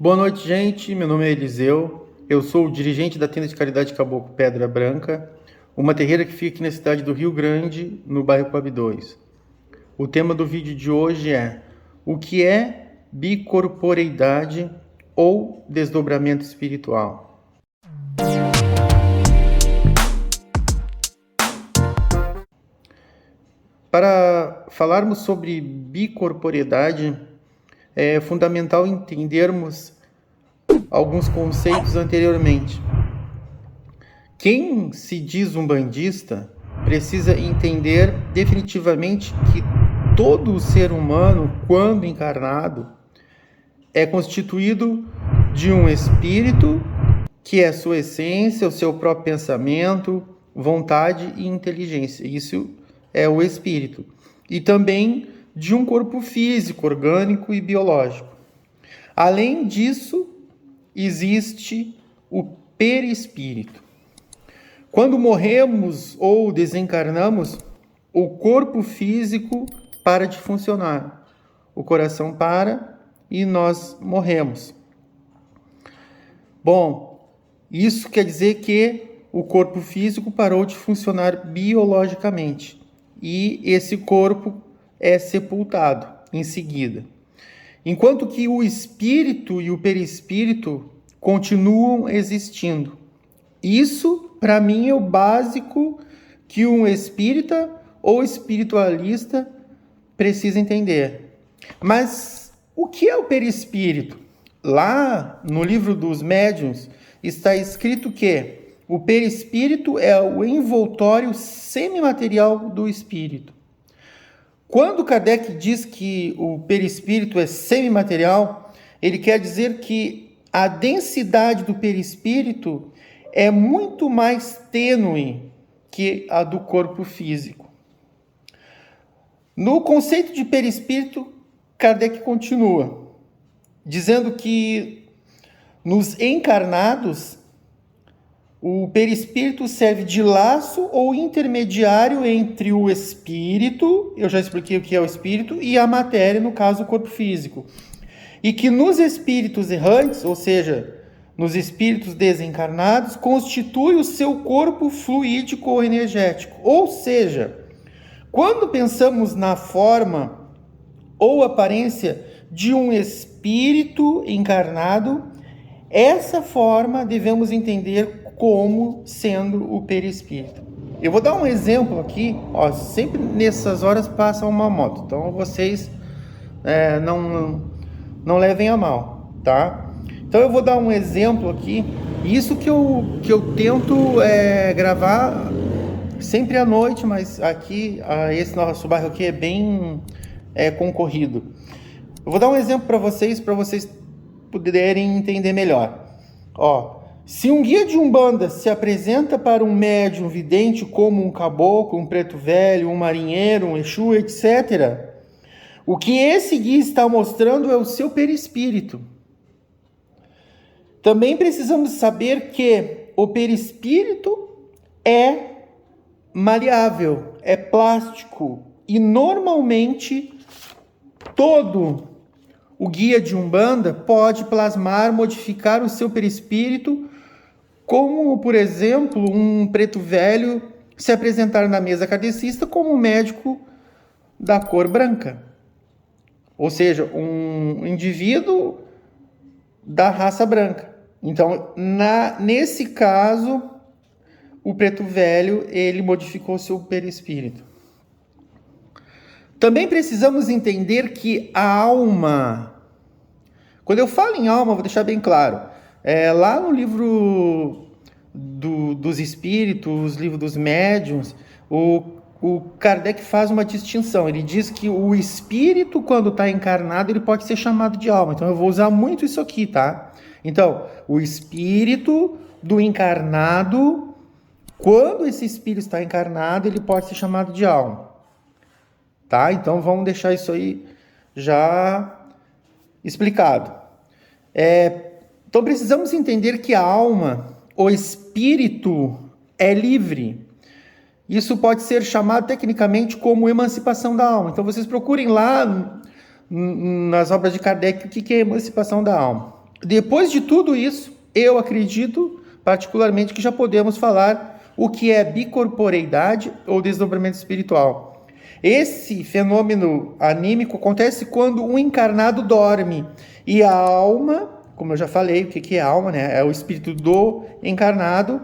Boa noite, gente. Meu nome é Eliseu. Eu sou o dirigente da tenda de caridade Caboclo Pedra Branca, uma terreira que fica aqui na cidade do Rio Grande, no bairro Coab 2. O tema do vídeo de hoje é: o que é bicorporeidade ou desdobramento espiritual? Para falarmos sobre bicorporeidade, é fundamental entendermos alguns conceitos anteriormente. Quem se diz umbandista precisa entender definitivamente que todo ser humano, quando encarnado, é constituído de um espírito que é sua essência, o seu próprio pensamento, vontade e inteligência. Isso é o espírito. E também de um corpo físico, orgânico e biológico. Além disso, existe o perispírito. Quando morremos ou desencarnamos, o corpo físico para de funcionar. O coração para e nós morremos. Bom, isso quer dizer que o corpo físico parou de funcionar biologicamente e esse corpo é sepultado em seguida. Enquanto que o espírito e o perispírito continuam existindo. Isso, para mim, é o básico que um espírita ou espiritualista precisa entender. Mas o que é o perispírito? Lá no livro dos médiuns está escrito que o perispírito é o envoltório semimaterial do espírito. Quando Kardec diz que o perispírito é semimaterial, ele quer dizer que a densidade do perispírito é muito mais tênue que a do corpo físico. No conceito de perispírito, Kardec continua, dizendo que nos encarnados, o perispírito serve de laço ou intermediário entre o espírito, eu já expliquei o que é o espírito, e a matéria, no caso o corpo físico. E que nos espíritos errantes, ou seja, nos espíritos desencarnados, constitui o seu corpo fluídico ou energético. Ou seja, quando pensamos na forma ou aparência de um espírito encarnado, essa forma devemos entender como sendo o perispírito. Eu vou dar um exemplo aqui, ó, sempre nessas horas passa uma moto, então vocês não levem a mal, tá? Então eu vou dar um exemplo aqui, isso que eu tento gravar sempre à noite, mas aqui, esse nosso bairro aqui é bem concorrido. Eu vou dar um exemplo para vocês poderem entender melhor. Ó, se um guia de Umbanda se apresenta para um médium vidente como um caboclo, um preto velho, um marinheiro, um exu, etc., o que esse guia está mostrando é o seu perispírito. Também precisamos saber que o perispírito é maleável, é plástico e normalmente todo o guia de Umbanda pode plasmar, modificar o seu perispírito, como, por exemplo, um preto velho se apresentar na mesa kardecista como um médico da cor branca. Ou seja, um indivíduo da raça branca. Então, nesse caso, o preto velho, ele modificou seu perispírito. Também precisamos entender que a alma, quando eu falo em alma, vou deixar bem claro, lá no livro dos espíritos, livro dos médiuns, o Kardec faz uma distinção. Ele diz que o espírito, quando está encarnado, ele pode ser chamado de alma. Então eu vou usar muito isso aqui, tá? Então, o espírito do encarnado, quando esse espírito está encarnado, ele pode ser chamado de alma. Tá? Então vamos deixar isso aí já explicado. Então precisamos entender que a alma, o espírito, é livre. Isso pode ser chamado tecnicamente como emancipação da alma. Então vocês procurem lá nas obras de Kardec o que é emancipação da alma. Depois de tudo isso, eu acredito particularmente que já podemos falar o que é bicorporeidade ou desdobramento espiritual. Esse fenômeno anímico acontece quando um encarnado dorme e a alma, como eu já falei, o que é alma, né? É o espírito do encarnado,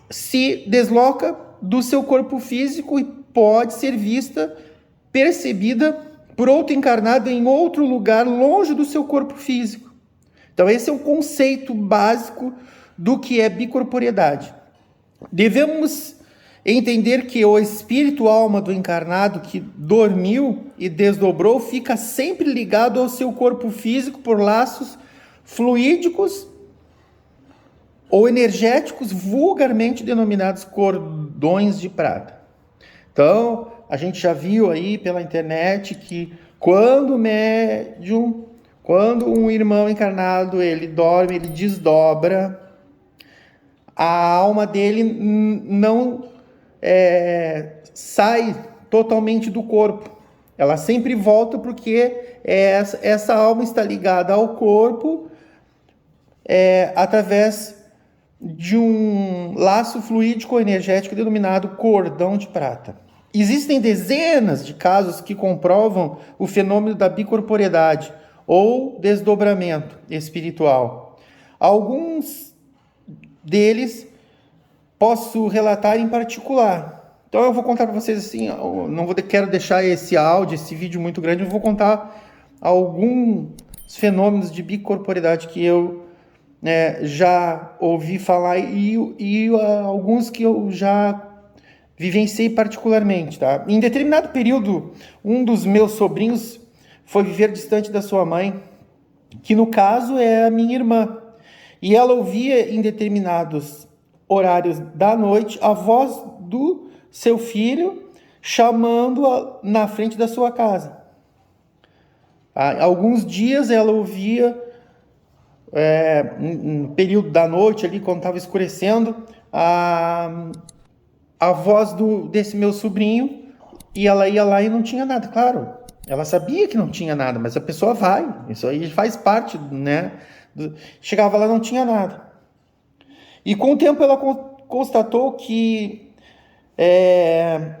se desloca do seu corpo físico e pode ser vista, percebida por outro encarnado em outro lugar longe do seu corpo físico. Então esse é o conceito básico do que é bicorporeidade. Devemos entender que o espírito alma do encarnado que dormiu e desdobrou fica sempre ligado ao seu corpo físico por laços fluídicos ou energéticos, vulgarmente denominados cordões de prata. Então, a gente já viu aí pela internet que quando um irmão encarnado, ele dorme, ele desdobra, a alma dele não sai totalmente do corpo. Ela sempre volta porque essa alma está ligada ao corpo através de um laço fluídico energético denominado cordão de prata. Existem dezenas de casos que comprovam o fenômeno da bicorporeidade ou desdobramento espiritual. Alguns deles posso relatar em particular. Então eu vou contar para vocês assim, quero deixar esse áudio, esse vídeo muito grande, eu vou contar alguns fenômenos de bicorporeidade que eu já ouvi falar e alguns que eu já vivenciei particularmente, tá? Em determinado período, um dos meus sobrinhos foi viver distante da sua mãe, que no caso é a minha irmã, e ela ouvia em determinados horários da noite a voz do seu filho chamando-a na frente da sua casa. Alguns dias ela ouvia no período da noite ali, quando estava escurecendo, a voz desse meu sobrinho, e ela ia lá e não tinha nada. Claro, ela sabia que não tinha nada, mas a pessoa vai, isso aí faz parte, né? Chegava lá, não tinha nada. E com o tempo ela constatou que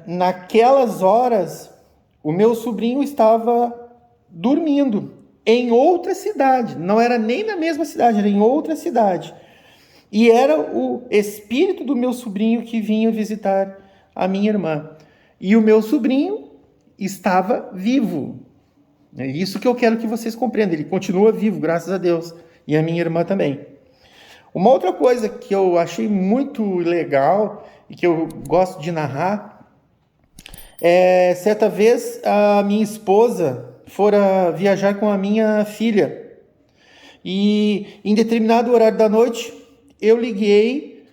naquelas horas o meu sobrinho estava dormindo em outra cidade, não era nem na mesma cidade, era em outra cidade. E era o espírito do meu sobrinho que vinha visitar a minha irmã. E o meu sobrinho estava vivo. É isso que eu quero que vocês compreendam. Ele continua vivo, graças a Deus. E a minha irmã também. Uma outra coisa que eu achei muito legal e que eu gosto de narrar certa vez a minha esposa fora viajar com a minha filha. E em determinado horário da noite, eu liguei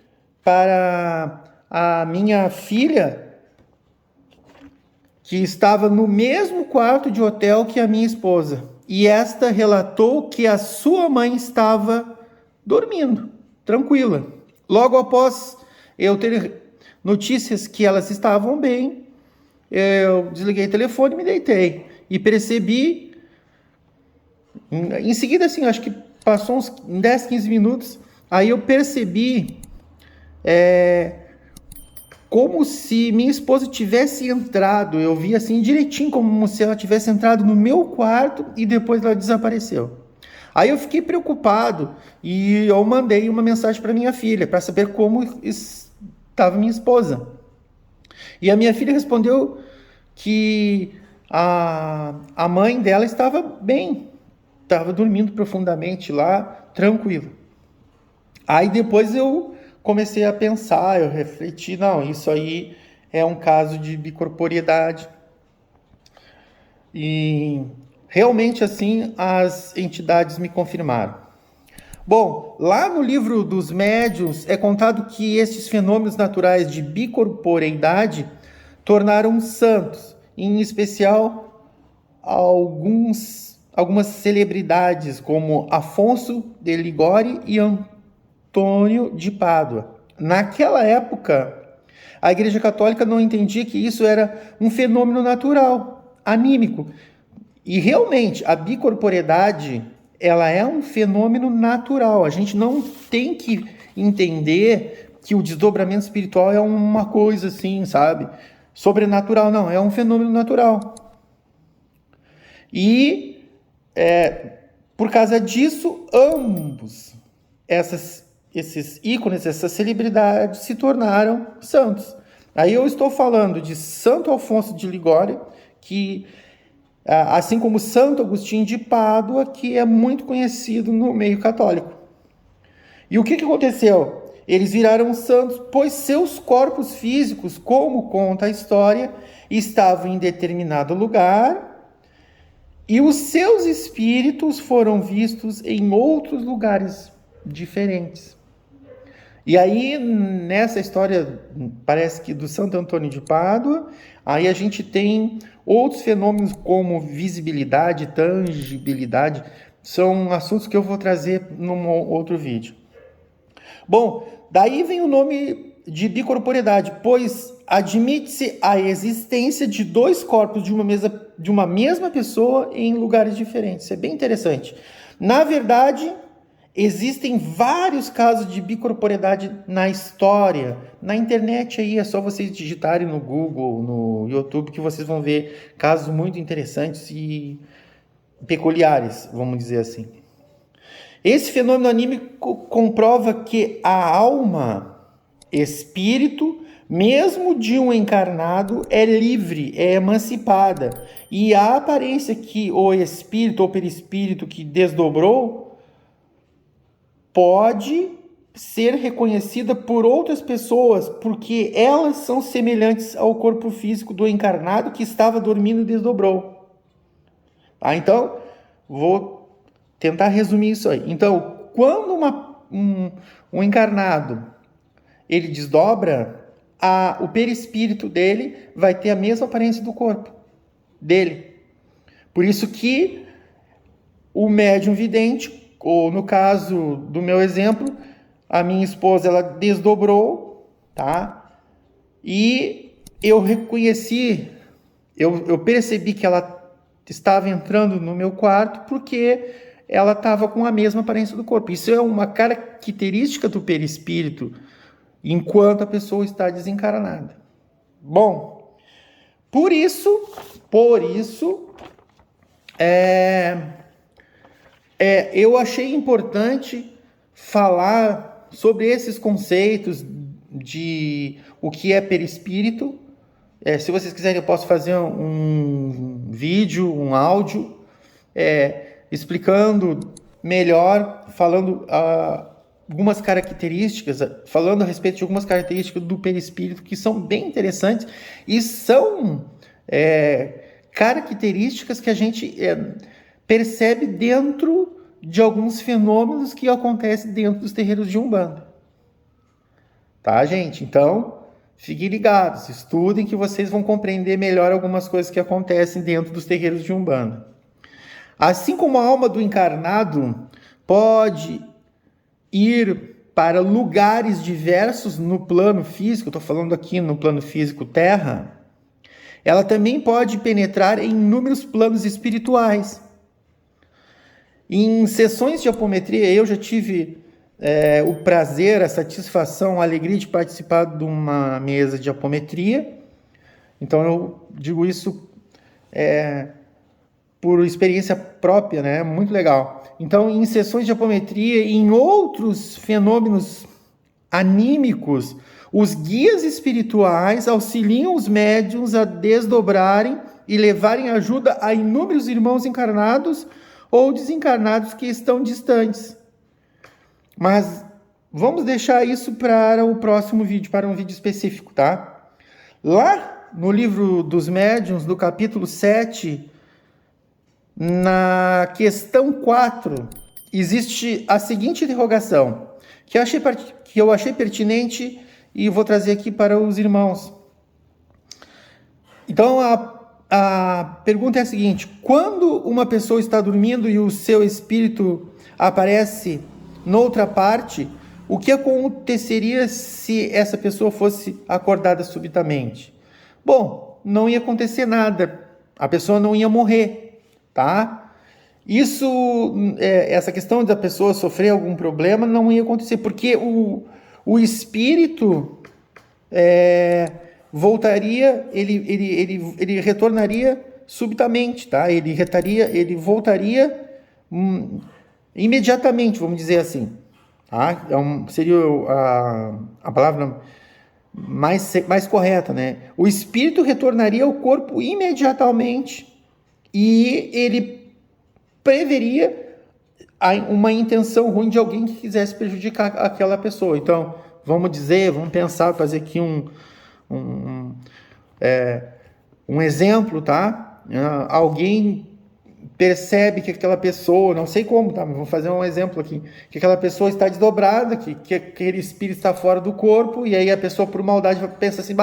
para a minha filha, que estava no mesmo quarto de hotel que a minha esposa. E esta relatou que a sua mãe estava dormindo, tranquila. Logo após eu ter notícias que elas estavam bem, eu desliguei o telefone e me deitei. E percebi, em seguida, assim, acho que passou uns 10, 15 minutos, aí eu percebi como se minha esposa tivesse entrado, eu vi assim direitinho como se ela tivesse entrado no meu quarto e depois ela desapareceu. Aí eu fiquei preocupado e eu mandei uma mensagem para minha filha para saber como estava minha esposa. E a minha filha respondeu que a mãe dela estava bem, estava dormindo profundamente lá, tranquilo. Aí depois eu comecei a pensar, eu refleti, não, isso aí é um caso de bicorporeidade. E realmente assim as entidades me confirmaram. Bom, lá no livro dos médiuns é contado que estes fenômenos naturais de bicorporeidade tornaram santos, em especial algumas celebridades como Afonso de Ligório e Antônio de Pádua. Naquela época, a Igreja Católica não entendia que isso era um fenômeno natural, anímico. E realmente, a bicorporeidade ela é um fenômeno natural. A gente não tem que entender que o desdobramento espiritual é uma coisa assim, sabe? Sobrenatural, não. É um fenômeno natural. E, por causa disso, ambos esses ícones, essas celebridades se tornaram santos. Aí eu estou falando de Santo Alfonso de Ligório, que, assim como Santo Agostinho de Pádua, que é muito conhecido no meio católico. E o que aconteceu? Eles viraram santos, pois seus corpos físicos, como conta a história, estavam em determinado lugar e os seus espíritos foram vistos em outros lugares diferentes. E aí, nessa história, parece que do Santo Antônio de Pádua, aí a gente tem outros fenômenos como visibilidade, tangibilidade, são assuntos que eu vou trazer num outro vídeo. Bom, daí vem o nome de bicorporeidade, pois admite-se a existência de dois corpos de uma mesma pessoa em lugares diferentes. Isso é bem interessante. Na verdade, existem vários casos de bicorporeidade na história. Na internet aí é só vocês digitarem no Google, no YouTube, que vocês vão ver casos muito interessantes e peculiares, vamos dizer assim. Esse fenômeno anímico comprova que a alma, espírito, mesmo de um encarnado, é livre, é emancipada. E a aparência que o espírito ou perispírito que desdobrou pode ser reconhecida por outras pessoas, porque elas são semelhantes ao corpo físico do encarnado que estava dormindo e desdobrou. Então, vou tentar resumir isso aí. Então, quando um encarnado ele desdobra, o perispírito dele vai ter a mesma aparência do corpo dele. Por isso que o médium vidente, ou no caso do meu exemplo, a minha esposa, ela desdobrou, tá? E eu reconheci, eu percebi que ela estava entrando no meu quarto porque ela estava com a mesma aparência do corpo. Isso é uma característica do perispírito enquanto a pessoa está desencarnada. Bom, por isso, eu achei importante falar sobre esses conceitos de o que é perispírito. Se vocês quiserem, eu posso fazer um vídeo, um áudio, explicando melhor, falando algumas características, falando a respeito de algumas características do perispírito que são bem interessantes e são características que a gente percebe dentro de alguns fenômenos que acontecem dentro dos terreiros de Umbanda. Tá, gente? Então, fiquem ligados, estudem que vocês vão compreender melhor algumas coisas que acontecem dentro dos terreiros de Umbanda. Assim como a alma do encarnado pode ir para lugares diversos no plano físico, estou falando aqui no plano físico terra, ela também pode penetrar em inúmeros planos espirituais. Em sessões de apometria, eu já tive o prazer, a satisfação, a alegria de participar de uma mesa de apometria. Então eu digo isso por experiência própria, né? Muito legal. Então, em sessões de apometria e em outros fenômenos anímicos, os guias espirituais auxiliam os médiuns a desdobrarem e levarem ajuda a inúmeros irmãos encarnados ou desencarnados que estão distantes. Mas vamos deixar isso para o próximo vídeo, para um vídeo específico, tá? Lá no livro dos médiuns, no capítulo 7, na questão 4, existe a seguinte interrogação, que eu achei pertinente e vou trazer aqui para os irmãos. Então, a pergunta é a seguinte: quando uma pessoa está dormindo e o seu espírito aparece noutra parte, o que aconteceria se essa pessoa fosse acordada subitamente? Bom, não ia acontecer nada, a pessoa não ia morrer, tá? essa questão da pessoa sofrer algum problema não ia acontecer, porque o espírito voltaria, ele retornaria subitamente, tá? Ele voltaria imediatamente, vamos dizer assim, tá? Seria a palavra mais correta, né? O espírito retornaria ao corpo imediatamente e ele preveria uma intenção ruim de alguém que quisesse prejudicar aquela pessoa. Então, vamos pensar, fazer aqui um exemplo, tá? Alguém percebe que aquela pessoa, não sei como, tá? Mas vou fazer um exemplo aqui, que aquela pessoa está desdobrada, que aquele espírito está fora do corpo, e aí a pessoa, por maldade, pensa assim,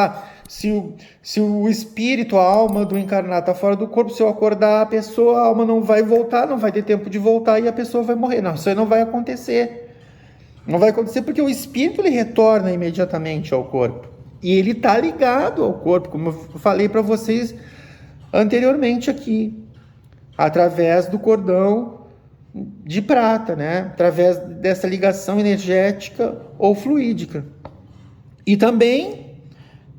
se o espírito, a alma do encarnado está fora do corpo, se eu acordar a pessoa, a alma não vai voltar, não vai ter tempo de voltar e a pessoa vai morrer. Não, isso aí não vai acontecer. Não vai acontecer porque o espírito ele retorna imediatamente ao corpo. E ele está ligado ao corpo, como eu falei para vocês anteriormente aqui, através do cordão de prata, né? Através dessa ligação energética ou fluídica. E também,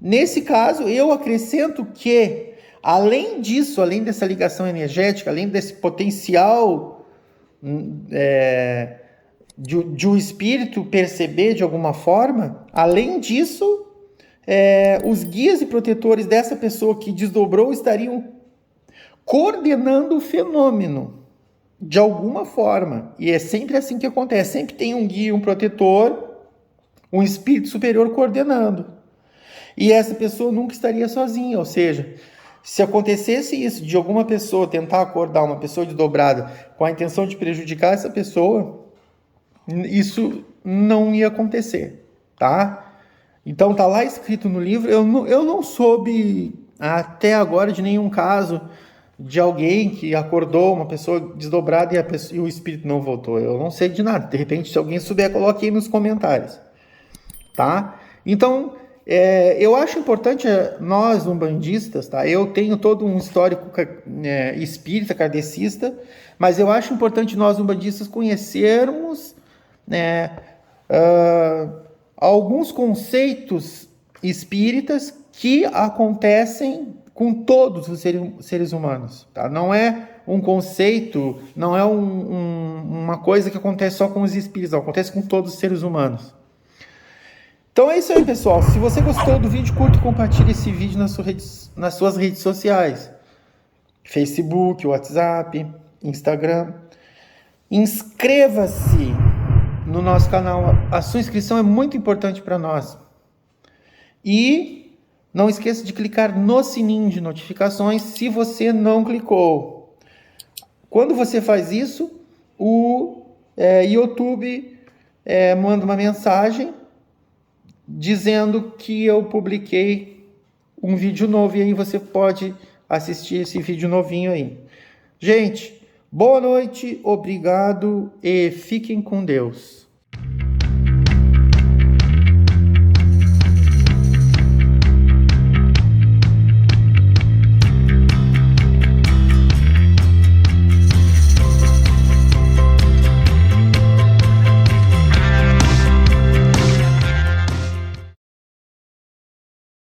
nesse caso, eu acrescento que, além disso, além dessa ligação energética, além desse potencial de um espírito perceber de alguma forma, além disso, os guias e protetores dessa pessoa que desdobrou estariam coordenando o fenômeno de alguma forma. E é sempre assim que acontece. Sempre tem um guia, um protetor, um espírito superior coordenando. E essa pessoa nunca estaria sozinha. Ou seja, se acontecesse isso de alguma pessoa tentar acordar uma pessoa desdobrada com a intenção de prejudicar essa pessoa, isso não ia acontecer, tá? Então tá lá escrito no livro. Eu não soube até agora de nenhum caso de alguém que acordou uma pessoa desdobrada e o espírito não voltou. Eu não sei de nada. De repente, se alguém souber, coloque aí nos comentários, tá? Então, eu acho importante nós, umbandistas, tá? Eu tenho todo um histórico espírita, kardecista, mas eu acho importante nós, umbandistas, conhecermos alguns conceitos espíritas que acontecem com todos os seres humanos, tá? Não é um conceito, não é uma coisa que acontece só com os espíritos, não, acontece com todos os seres humanos. Então é isso aí, pessoal. Se você gostou do vídeo, curta e compartilhe esse vídeo nas suas redes sociais. Facebook, WhatsApp, Instagram. Inscreva-se no nosso canal. A sua inscrição é muito importante para nós. E não esqueça de clicar no sininho de notificações se você não clicou. Quando você faz isso, o YouTube manda uma mensagem dizendo que eu publiquei um vídeo novo e aí você pode assistir esse vídeo novinho aí. Gente, boa noite, obrigado e fiquem com Deus.